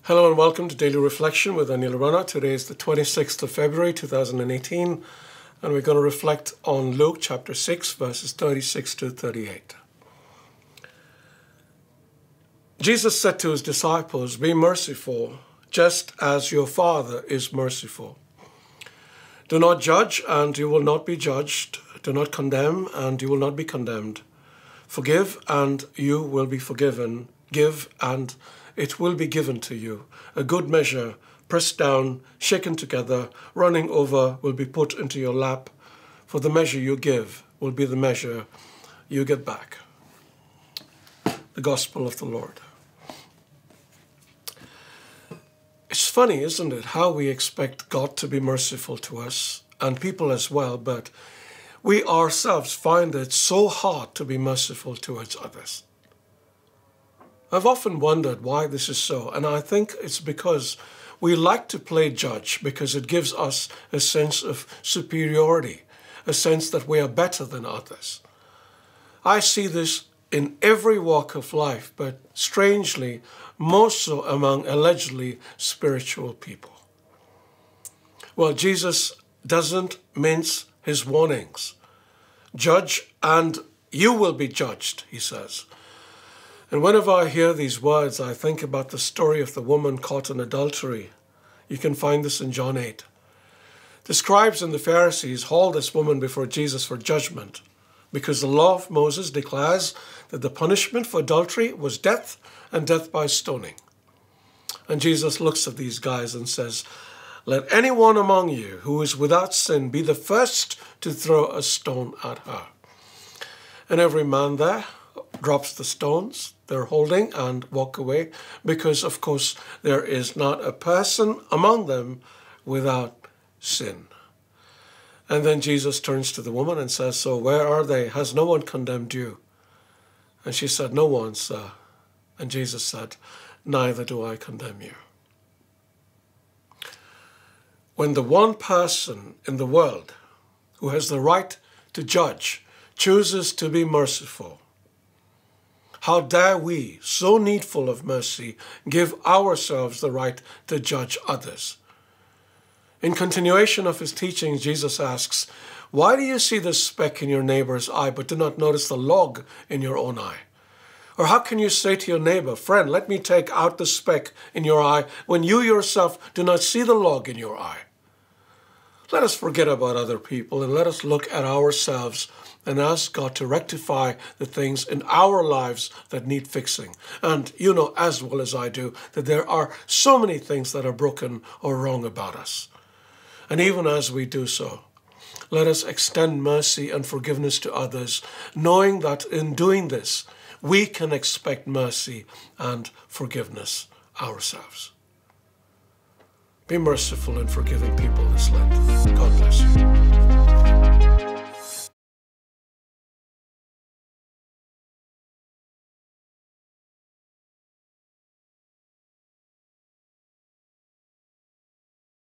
Hello and welcome to Daily Reflection with Aneel Aranha. Today is the 26th of February 2018 and we're going to reflect on Luke chapter 6 verses 36 to 38. Jesus said to his disciples, "Be merciful, just as your Father is merciful. Do not judge, and you will not be judged. Do not condemn, and you will not be condemned. Forgive, and you will be forgiven. Give, and it will be given to you. A good measure, pressed down, shaken together, running over, will be put into your lap. For the measure you give will be the measure you get back." The Gospel of the Lord. It's funny, isn't it, how we expect God to be merciful to us, and people as well, but we ourselves find it so hard to be merciful towards others. I've often wondered why this is so, and I think it's because we like to play judge because it gives us a sense of superiority, a sense that we are better than others. I see this in every walk of life, but strangely, most so among allegedly spiritual people. Well, Jesus doesn't mince his warnings. Judge and you will be judged, he says. And whenever I hear these words, I think about the story of the woman caught in adultery. You can find this in John 8. The scribes and the Pharisees hauled this woman before Jesus for judgment because the law of Moses declares that the punishment for adultery was death and death by stoning. And Jesus looks at these guys and says, "Let anyone among you who is without sin be the first to throw a stone at her." And every man there drops the stones they're holding and walk away because, of course, there is not a person among them without sin. And then Jesus turns to the woman and says, "So where are they? Has no one condemned you?" And she said, "No one, sir." And Jesus said, "Neither do I condemn you." When the one person in the world who has the right to judge chooses to be merciful, how dare we, so needful of mercy, give ourselves the right to judge others? In continuation of his teachings, Jesus asks, "Why do you see the speck in your neighbor's eye, but do not notice the log in your own eye? Or how can you say to your neighbor, 'Friend, let me take out the speck in your eye,' when you yourself do not see the log in your eye?" Let us forget about other people and let us look at ourselves and ask God to rectify the things in our lives that need fixing. And you know as well as I do that there are so many things that are broken or wrong about us. And even as we do so, let us extend mercy and forgiveness to others, knowing that in doing this, we can expect mercy and forgiveness ourselves. Be merciful in forgiving people this Lent. God bless you.